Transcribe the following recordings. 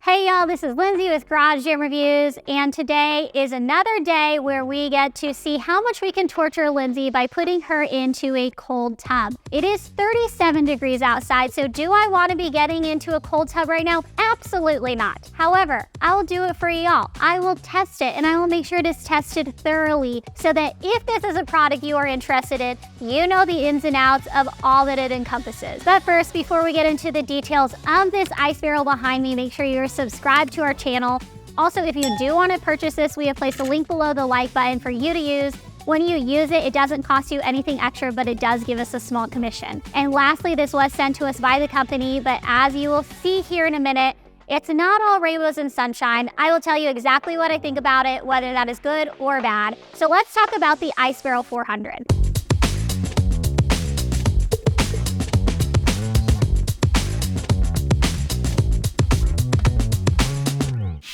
Hey y'all, this is Lindsay with Garage Gym Reviews, and today is another day where we get to see how much we can torture Lindsay by putting her into a cold tub. It is 37 degrees outside, so do I want to be getting into a cold tub right now? Absolutely not. However, I will do it for y'all. I will test it, and I will make sure it is tested thoroughly so that if this is a product you are interested in, you know the ins and outs of all that it encompasses. But first, before we get into the details of this ice barrel behind me, make sure you're subscribed to our channel. Also, if you do want to purchase this, we have placed a link below the like button for you to use. When you use it, it doesn't cost you anything extra, but it does give us a small commission. And lastly, this was sent to us by the company, but as you will see here in a minute, it's not all rainbows and sunshine. I will tell you exactly what I think about it, whether that is good or bad. So let's talk about the Ice Barrel 400.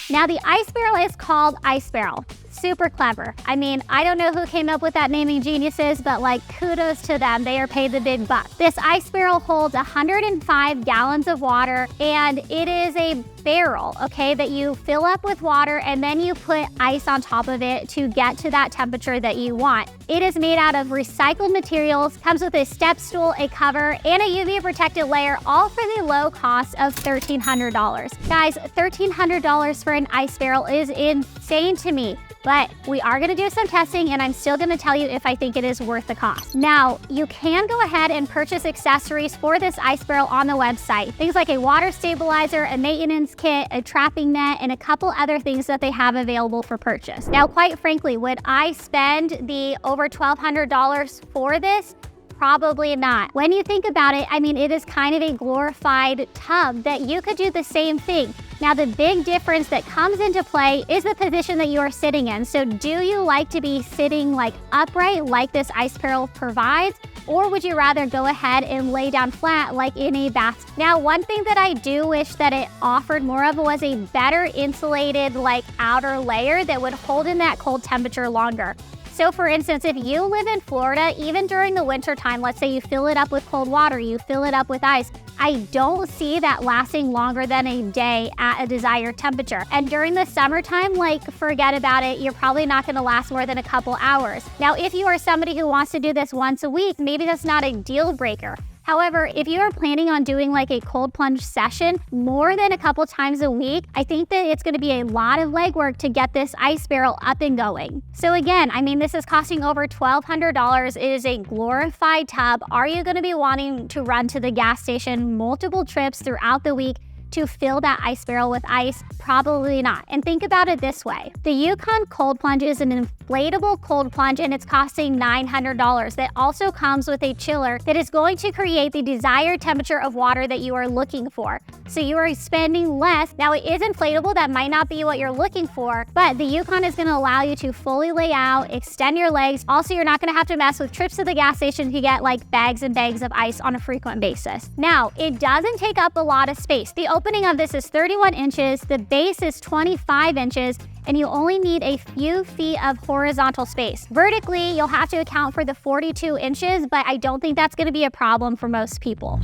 Now, the ice barrel is called Ice Barrel. Super clever. I mean, I don't know who came up with that naming geniuses, but like kudos to them. They are paid the big bucks. This ice barrel holds 105 gallons of water, and it is a barrel, okay, that you fill up with water and then you put ice on top of it to get to that temperature that you want. It is made out of recycled materials, comes with a step stool, a cover, and a UV protected layer, all for the low cost of $1,300. Guys, $1,300 for an ice barrel is insane to me. But we are gonna do some testing, and I'm still gonna tell you if I think it is worth the cost. Now, you can go ahead and purchase accessories for this ice barrel on the website. Things like a water stabilizer, a maintenance kit, a trapping net, and a couple other things that they have available for purchase. Now, quite frankly, would I spend the over $1,200 for this? Probably not. When you think about it, I mean, it is kind of a glorified tub that you could do the same thing. Now, the big difference that comes into play is the position that you are sitting in. So do you like to be sitting like upright like this ice barrel provides? Or would you rather go ahead and lay down flat like in a bathtub? Now, one thing that I do wish that it offered more of was a better insulated like outer layer that would hold in that cold temperature longer. So for instance, if you live in Florida, even during the winter time, let's say you fill it up with cold water, you fill it up with ice, I don't see that lasting longer than a day at a desired temperature. And during the summertime, like forget about it, you're probably not gonna last more than a couple hours. Now, if you are somebody who wants to do this once a week, maybe that's not a deal breaker. However, if you are planning on doing like a cold plunge session more than a couple times a week, I think that it's going to be a lot of legwork to get this ice barrel up and going. So again, I mean, this is costing over $1,200. It is a glorified tub. Are you going to be wanting to run to the gas station multiple trips throughout the week to fill that ice barrel with ice? Probably not. And think about it this way. The Yukon Cold Plunge is an inflatable cold plunge, and it's costing $900. That also comes with a chiller that is going to create the desired temperature of water that you are looking for. So you are spending less. Now, it is inflatable. That might not be what you're looking for, but the Yukon is going to allow you to fully lay out, extend your legs. Also, you're not going to have to mess with trips to the gas station to get like bags and bags of ice on a frequent basis. Now, it doesn't take up a lot of space. The opening of this is 31 inches, the base is 25 inches, and you only need a few feet of horizontal space. Vertically, you'll have to account for the 42 inches, but I don't think that's gonna be a problem for most people.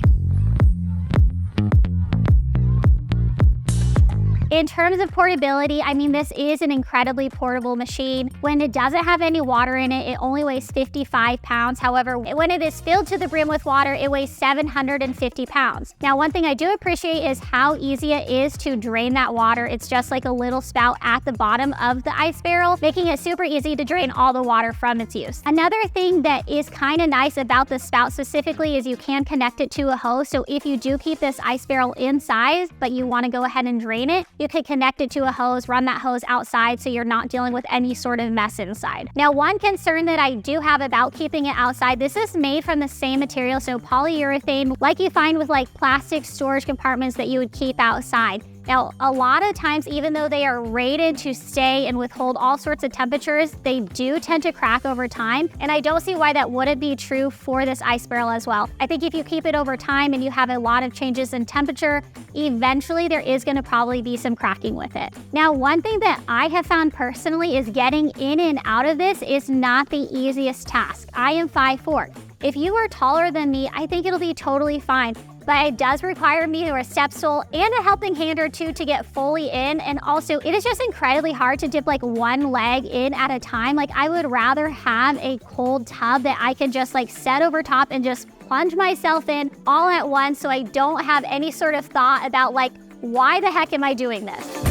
In terms of portability, I mean, this is an incredibly portable machine. When it doesn't have any water in it, it only weighs 55 pounds. However, when it is filled to the brim with water, it weighs 750 pounds. Now, one thing I do appreciate is how easy it is to drain that water. It's just like a little spout at the bottom of the ice barrel, making it super easy to drain all the water from its use. Another thing that is kind of nice about the spout specifically is you can connect it to a hose. So if you do keep this ice barrel inside, but you want to go ahead and drain it, you could connect it to a hose, run that hose outside so you're not dealing with any sort of mess inside. Now, one concern that I do have about keeping it outside, this is made from the same material, so polyurethane, like you find with like plastic storage compartments that you would keep outside. Now, a lot of times, even though they are rated to stay and withhold all sorts of temperatures, they do tend to crack over time. And I don't see why that wouldn't be true for this ice barrel as well. I think if you keep it over time and you have a lot of changes in temperature, eventually there is gonna probably be some cracking with it. Now, one thing that I have found personally is getting in and out of this is not the easiest task. I am 5'4". If you are taller than me, I think it'll be totally fine. but it does require me or a step stool and a helping hand or two to get fully in. And also, it is just incredibly hard to dip like one leg in at a time. Like, I would rather have a cold tub that I can just like set over top and just plunge myself in all at once, so I don't have any sort of thought about like, why the heck am I doing this?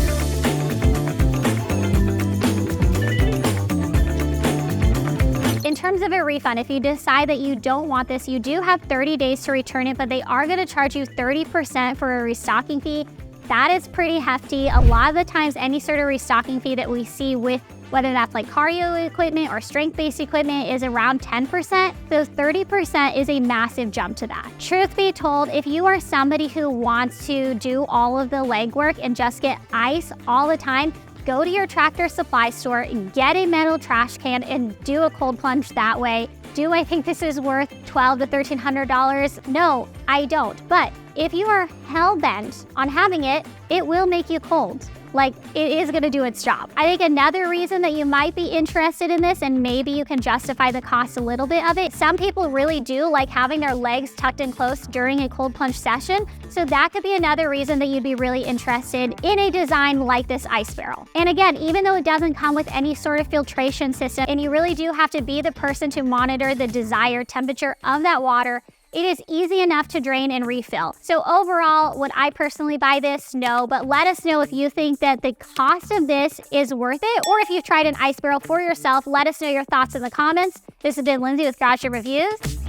In terms of a refund, if you decide that you don't want this, you do have 30 days to return it, but they are going to charge you 30% for a restocking fee. That is pretty hefty. A lot of the times, any sort of restocking fee that we see with whether that's like cardio equipment or strength-based equipment is around 10%. So 30% is a massive jump to that. Truth be told, if you are somebody who wants to do all of the legwork and just get ice all the time, go to your Tractor Supply store and get a metal trash can and do a cold plunge that way. Do I think this is worth $1,200 to $1,300? No, I don't. But if you are hell-bent on having it, it will make you cold. Like, it is going to do its job. I think another reason that you might be interested in this, and maybe you can justify the cost a little bit of it, some people really do like having their legs tucked in close during a cold plunge session. So that could be another reason that you'd be really interested in a design like this ice barrel. And again, even though it doesn't come with any sort of filtration system, and you really do have to be the person to monitor the desired temperature of that water, it is easy enough to drain and refill. So overall, would I personally buy this? No, but let us know if you think that the cost of this is worth it, or if you've tried an ice barrel for yourself. Let us know your thoughts in the comments. This has been Lindsay with Garage Gym Reviews.